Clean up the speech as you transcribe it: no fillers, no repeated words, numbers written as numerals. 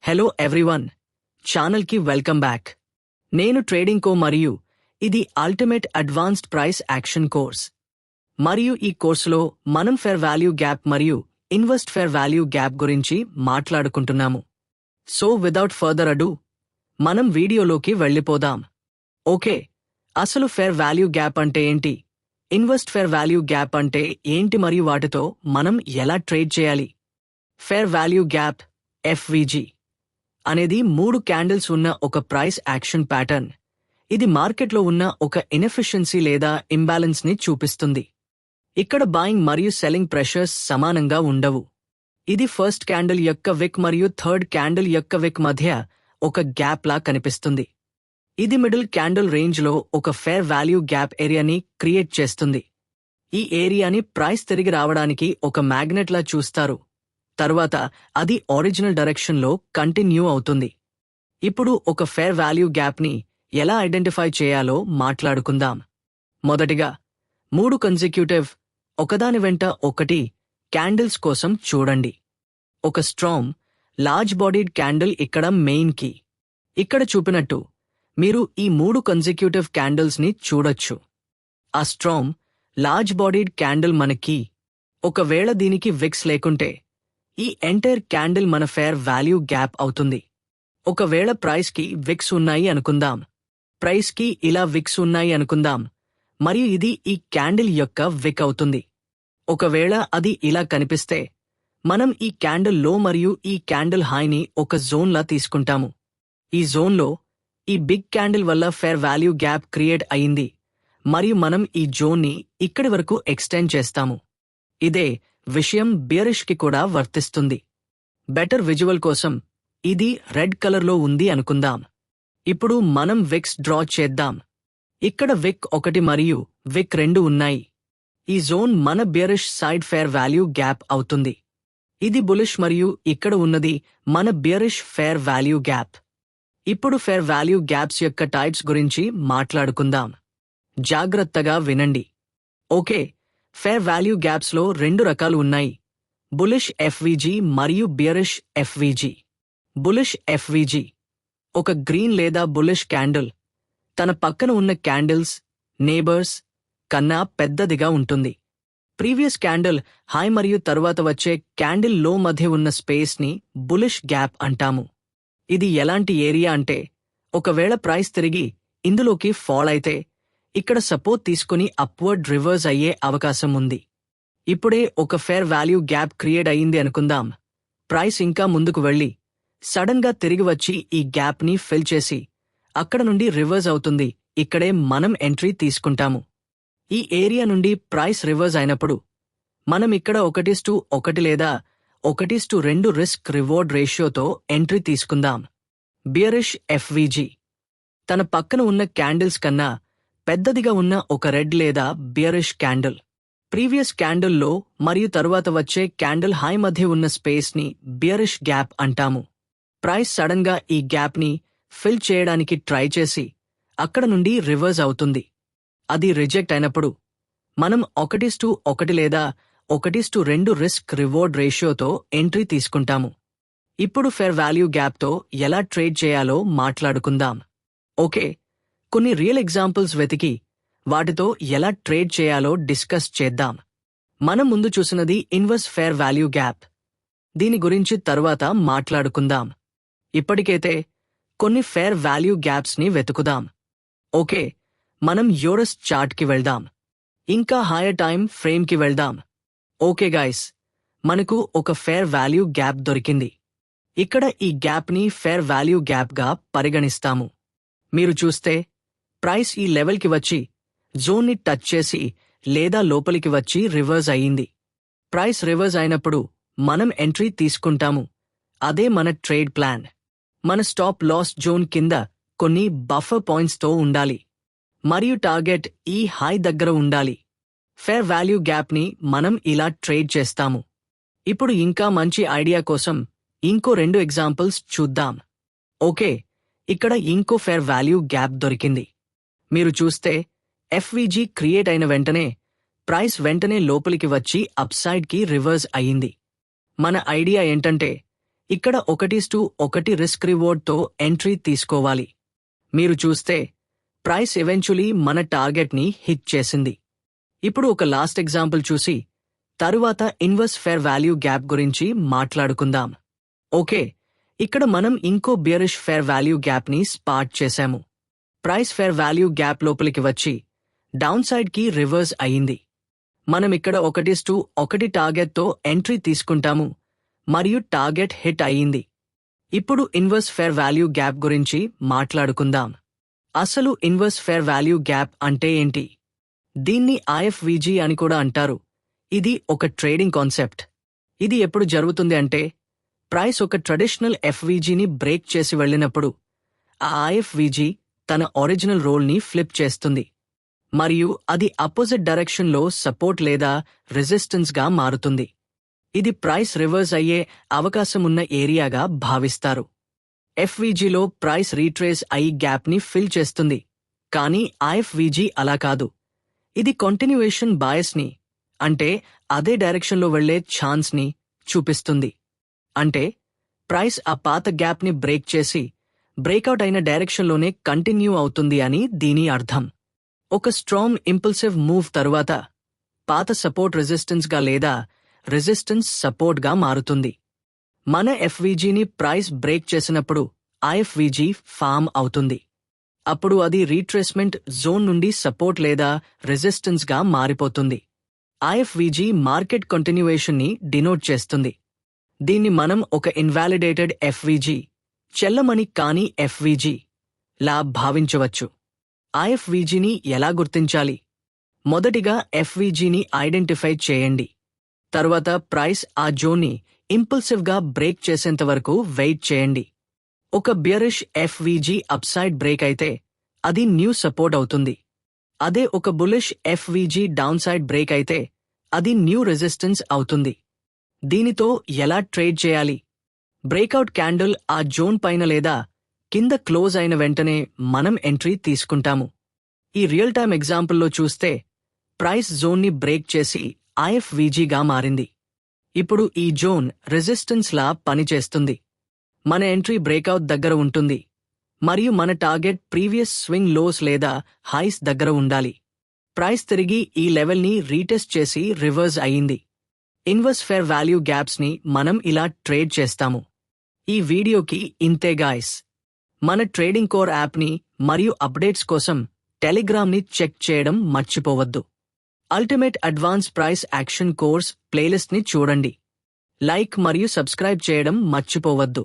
Hello everyone, ఛానల్కి welcome back. నేను trading కో మరియు ఇది ultimate advanced price action course. మరియు ఈ కోర్సులో మనం ఫెయిర్ వాల్యూ గ్యాప్ మరియు ఇన్వెస్ట్ ఫెయిర్ వాల్యూ గ్యాప్ గురించి మాట్లాడుకుంటున్నాము. సో విదౌట్ ఫర్దర్ అడు మనం వీడియోలోకి వెళ్ళిపోదాం. ఓకే, అసలు ఫెయిర్ వాల్యూ గ్యాప్ అంటే ఏంటి, ఇన్వెస్ట్ ఫెయిర్ వాల్యూ గ్యాప్ అంటే ఏంటి మరియు వాటితో మనం ఎలా ట్రేడ్ చేయాలి? ఫెయిర్ వాల్యూ గ్యాప్ ఎఫ్విజి అనేది 3 క్యాండిల్స్ ఉన్న ఒక ప్రైస్ యాక్షన్ ప్యాటర్న్. ఇది మార్కెట్లో ఉన్న ఒక ఇన్ఎఫిషియన్సీ లేదా ఇంబ్యాలెన్స్ ని చూపిస్తుంది. ఇక్కడ బాయింగ్ మరియు సెల్లింగ్ ప్రెషర్స్ సమానంగా ఉండవు. ఇది ఫస్ట్ క్యాండిల్ యొక్క విక్ మరియు థర్డ్ క్యాండిల్ యొక్క విక్ మధ్య ఒక గ్యాప్ లా కనిపిస్తుంది. ఇది మిడిల్ క్యాండిల్ రేంజ్లో ఒక ఫెయిర్ వాల్యూ గ్యాప్ ఏరియాని క్రియేట్ చేస్తుంది. ఈ ఏరియాని ప్రైస్ తిరిగి రావడానికి ఒక మ్యాగ్నెట్ లా చూస్తారు. తరువాత అది ఒరిజినల్ డైరెక్షన్లో కంటిన్యూ అవుతుంది. ఇప్పుడు ఒక ఫెయిర్ వాల్యూ గ్యాప్ని ఎలా ఐడెంటిఫై చేయాలో మాట్లాడుకుందాం. మొదటిగా 3 కన్సిక్యూటివ్ ఒకదాని వెంట ఒకటి క్యాండిల్స్ కోసం చూడండి. ఒక స్ట్రాంగ్ లార్జ్ బాడీడ్ క్యాండిల్ ఇక్కడ మెయిన్ కీ. ఇక్కడ చూపినట్టు మీరు ఈ 3 కన్సిక్యూటివ్ క్యాండిల్స్ ని చూడొచ్చు. ఆ స్ట్రాంగ్ లార్జ్ బాడీడ్ క్యాండిల్ మన కీ. ఒకవేళ దీనికి విక్స్ లేకుంటే ఈ ఎంటైర్ క్యాండిల్ మన ఫెయిర్ వాల్యూ గ్యాప్ అవుతుంది. ఒకవేళ ప్రైస్ కి విక్స్ ఉన్నాయి అనుకుందాం, ప్రైస్ కి ఇలా విక్స్ ఉన్నాయి అనుకుందాం, మరియు ఇది ఈ క్యాండిల్ యొక్క విక్ అవుతుంది. ఒకవేళ అది ఇలా కనిపిస్తే మనం ఈ క్యాండిల్ లో మరియు ఈ క్యాండిల్ హైని ఒక జోన్లా తీసుకుంటాము. ఈ జోన్లో ఈ బిగ్ క్యాండిల్ వల్ల ఫెయిర్ వాల్యూ గ్యాప్ క్రియేట్ అయింది మరియు మనం ఈ జోన్ని ఇక్కడి వరకు ఎక్స్టెండ్ చేస్తాము. ఇదే విషయం బియరిష్ కి కూడా వర్తిస్తుంది. బెటర్ విజువల్ కోసం ఇది రెడ్ కలర్లో ఉంది అనుకుందాం. ఇప్పుడు మనం విక్స్ డ్రా చేద్దాం. ఇక్కడ విక్ 1 మరియు విక్ 2 ఉన్నాయి. ఈ జోన్ మన బియరిష్ సైడ్ ఫెయిర్ వాల్యూ గ్యాప్ అవుతుంది. ఇది బులిష్ మరియు ఇక్కడ ఉన్నది మన బియరిష్ ఫెయిర్ వాల్యూ గ్యాప్. ఇప్పుడు ఫెయిర్ వాల్యూ గ్యాప్స్ యొక్క టైప్స్ గురించి మాట్లాడుకుందాం. జాగ్రత్తగా వినండి. ఓకే, ఫెయిర్ వాల్యూ గ్యాప్స్ లో 2 రకాలు ఉన్నాయి, బులిష్ ఎఫ్విజి మరియు బియరిష్ ఎఫ్విజి. బులిష్ ఎఫ్విజి ఒక గ్రీన్ లేదా బులిష్ క్యాండిల్ తన పక్కన ఉన్న క్యాండిల్స్ నేబర్స్ కన్నా పెద్దదిగా ఉంటుంది. ప్రీవియస్ క్యాండిల్ హై మరియు తరువాత వచ్చే క్యాండిల్ లో మధ్య ఉన్న స్పేస్ ని బులిష్ గ్యాప్ అంటాము. ఇది ఎలాంటి ఏరియా అంటే ఒకవేళ ప్రైస్ తిరిగి ఇందులోకి ఫాల్ అయితే ఇక్కడ సపోర్ట్ తీసుకుని అప్వర్డ్ రివర్స్ అయ్యే అవకాశం ఉంది. ఇప్పుడే ఒక ఫెయిర్ వాల్యూ గ్యాప్ క్రియేట్ అయ్యింది అనుకుందాం. ప్రైస్ ఇంకా ముందుకు వెళ్లి సడన్ గా తిరిగి వచ్చి ఈ గ్యాప్ ని ఫిల్ చేసి అక్కడ నుండి రివర్స్ అవుతుంది. ఇక్కడే మనం ఎంట్రీ తీసుకుంటాము. ఈ ఏరియా నుండి ప్రైస్ రివర్స్ అయినప్పుడు మనం ఇక్కడ 1:1 లేదా 1:2 రిస్క్ రివార్డ్ రేషియోతో ఎంట్రీ తీసుకుందాం. బియరిష్ ఎఫ్విజి తన పక్కన ఉన్న క్యాండిల్స్ కన్నా పెద్దదిగా ఉన్న ఒక రెడ్ లేదా బియరిష్ క్యాండిల్ ప్రీవియస్ క్యాండిల్ లో మరియు తరువాత వచ్చే క్యాండిల్ హై మధ్య ఉన్న స్పేస్ ని బియరిష్ గ్యాప్ అంటాము. ప్రైస్ సడన్ గా ఈ గ్యాప్ ని ఫిల్ చేయడానికి ట్రై చేసి అక్కడ నుండి రివర్స్ అవుతుంది. అది రిజెక్ట్ అయినప్పుడు మనం 1:1 లేదా 1:2 రిస్క్ రివార్డ్ రేషియోతో ఎంట్రీ తీసుకుంటాము. ఇప్పుడు ఫెయిర్ వాల్యూ గ్యాప్తో ఎలా ట్రేడ్ చేయాలో మాట్లాడుకుందాం. ఓకే, కొన్ని రియల్ ఎగ్జాంపుల్స్ వెతికి వాటితో ఎలా ట్రేడ్ చేయాలో డిస్కస్ చేద్దాం. మనం ముందు చూసినది ఇన్వర్స్ ఫెయిర్ వాల్యూ గ్యాప్. దీని గురించి తరువాత మాట్లాడుకుందాం. ఇప్పటికైతే కొన్ని ఫెయిర్ వాల్యూ గ్యాప్స్ ని వెతుకుదాం. ఓకే, మనం యూరస్ చార్ట్ కి వెళ్దాం. ఇంకా హైయర్ టైం ఫ్రేమ్ కి వెళ్దాం. ఓకే గైస్, మనకు ఒక ఫెయిర్ వాల్యూ గ్యాప్ దొరికింది. ఇక్కడ ఈ గ్యాప్ ని ఫెయిర్ వాల్యూ గ్యాప్ గా పరిగణిస్తాము. మీరు చూస్తే ప్రైస్ ఈ లెవెల్ కి వచ్చి జోన్ ని టచ్ చేసి లేదా లోపలికి వచ్చి రివర్స్ అయ్యింది. ప్రైస్ రివర్స్ అయినప్పుడు మనం ఎంట్రీ తీసుకుంటాము. అదే మన ట్రేడ్ ప్లాన్. మన స్టాప్ లాస్ జోన్ కింద కొన్ని బఫర్ పాయింట్స్ తో ఉండాలి మరియు టార్గెట్ ఈ హై దగ్గర ఉండాలి. ఫెయిర్ వాల్యూ గ్యాప్ ని మనం ఇలా ట్రేడ్ చేస్తాము. ఇప్పుడు ఇంకా మంచి ఐడియా కోసం ఇంకో 2 ఎగ్జాంపుల్స్ చూద్దాం. ఓకే, ఇక్కడ ఇంకో ఫెయిర్ వాల్యూ గ్యాప్ దొరికింది. మీరు చూస్తే ఎఫ్విజి క్రియేట్ అయిన వెంటనే ప్రైస్ వెంటనే లోపలికి వచ్చి అప్సైడ్ కి రివర్స్ అయ్యింది. మన ఐడియా ఏంటంటే ఇక్కడ 1:1 రిస్క్ రివార్డ్తో ఎంట్రీ తీసుకోవాలి. మీరు చూస్తే ప్రైస్ ఎవెన్చువలీ మన టార్గెట్ని హిట్ చేసింది. ఇప్పుడు ఒక లాస్ట్ ఎగ్జాంపుల్ చూసి తరువాత ఇన్వర్స్ ఫెయిర్ వాల్యూ గ్యాప్ గురించి మాట్లాడుకుందాం. ఓకే, ఇక్కడ మనం ఇంకో బియరిష్ ఫెయిర్ వాల్యూ గ్యాప్ని స్పాట్ చేశాము. ప్రైస్ ఫెయిర్ వాల్యూ గ్యాప్ లోపలికి వచ్చి డౌన్ సైడ్కి రివర్స్ అయ్యింది. మనం ఇక్కడ 1:1 టార్గెట్తో ఎంట్రీ తీసుకుంటాము మరియు టార్గెట్ హిట్ అయ్యింది. ఇప్పుడు ఇన్వర్స్ ఫెయిర్ వాల్యూ గ్యాప్ గురించి మాట్లాడుకుందాం. అసలు ఇన్వర్స్ ఫెయిర్ వాల్యూ గ్యాప్ అంటే ఏంటి? దీన్ని ఐఎఫ్విజి అని కూడా అంటారు. ఇది ఒక ట్రేడింగ్ కాన్సెప్ట్. ఇది ఎప్పుడు జరుగుతుంది అంటే ప్రైస్ ఒక ట్రెడిషనల్ ఎఫ్విజిని బ్రేక్ చేసి వెళ్ళినప్పుడు ఆ ఐఎఫ్విజి తన ఒరిజినల్ రోల్ని ఫ్లిప్ చేస్తుంది మరియు అది అపోజిట్ డైరెక్షన్లో సపోర్ట్ లేదా రెసిస్టెన్స్గా మారుతుంది. ఇది ప్రైస్ రివర్స్ అయ్యే అవకాశమున్న ఏరియాగా భావిస్తారు. ఎఫ్విజిలో ప్రైస్ రీట్రేస్ అయి గ్యాప్ని ఫిల్ చేస్తుంది, కానీ ఐఎఫ్విజి అలా కాదు. ఇది కంటిన్యూయేషన్ బాయస్ని, అంటే అదే డైరెక్షన్లో వెళ్లే ఛాన్స్ని చూపిస్తుంది. అంటే ప్రైస్ ఆ పాత గ్యాప్ని బ్రేక్ చేసి బ్రేక్అవుట్ అయిన డైరెక్షన్లోనే కంటిన్యూ అవుతుంది అని దీని అర్థం. ఒక స్ట్రాంగ్ ఇంపల్సివ్ మూవ్ తరువాత పాత సపోర్ట్ రెసిస్టెన్స్గా లేదా రెసిస్టెన్స్ సపోర్ట్గా మారుతుంది. మన ఎఫ్విజిని ప్రైస్ బ్రేక్ చేసినప్పుడు ఐఎఫ్విజి ఫామ్ అవుతుంది. అప్పుడు అది రీట్రేస్మెంట్ జోన్ నుండి సపోర్ట్ లేదా రెసిస్టెన్స్గా మారిపోతుంది. ఐఎఫ్విజి మార్కెట్ కంటిన్యూయేషన్ని డినోట్ చేస్తుంది. దీన్ని మనం ఒక ఇన్వాలిడేటెడ్ ఎఫ్విజి, చెల్లమని కాని ఎఫ్విజి లా భావించవచ్చు. ఐఎఫ్విజిని ఎలా గుర్తించాలి? మొదటిగా ఎఫ్విజిని ఐడెంటిఫై చేయండి. తరువాత ప్రైస్ ఆ జోన్ని ఇంపల్సివ్గా బ్రేక్ చేసేంతవరకు వెయిట్ చేయండి. ఒక బియరిష్ ఎఫ్విజి అప్సైడ్ బ్రేక్ అయితే అది న్యూ సపోర్ట్ అవుతుంది. అదే ఒక బులిష్ ఎఫ్విజి డౌన్ సైడ్ బ్రేక్ అయితే అది న్యూ రెసిస్టెన్స్ అవుతుంది. దీనితో ఎలా ట్రేడ్ చేయాలి? బ్రేక్అవుట్ క్యాండిల్ ఆ జోన్ పైన లేదా కింద క్లోజ్ అయిన వెంటనే మనం ఎంట్రీ తీసుకుంటాము. ఈ రియల్ టైమ్ ఎగ్జాంపుల్లో చూస్తే ప్రైస్ జోన్ని బ్రేక్ చేసి ఐఎఫ్విజిగా మారింది. ఇప్పుడు ఈ జోన్ రెసిస్టెన్స్ లా పనిచేస్తుంది. మన ఎంట్రీ బ్రేక్అవుట్ దగ్గర ఉంటుంది మరియు మన టార్గెట్ ప్రీవియస్ స్వింగ్ లోస్ లేదా హైస్ దగ్గర ఉండాలి. ప్రైస్ తిరిగి ఈ లెవెల్ని రీటెస్ట్ చేసి రివర్స్ అయ్యింది. ఇన్వర్స్ ఫెయిర్ వాల్యూ గ్యాప్స్ని మనం ఇలా ట్రేడ్ చేస్తాము. ఈ వీడియోకి ఇంతే గాయ్స్. మన ట్రేడింగ్ కోర్ యాప్ని మరియు అప్డేట్స్ కోసం టెలిగ్రామ్ని చెక్ చేయడం మర్చిపోవద్దు. Ultimate advance price action course ప్లేలిస్ట్ని చూడండి. లైక్ మరియు సబ్స్క్రైబ్ చేయడం మర్చిపోవద్దు.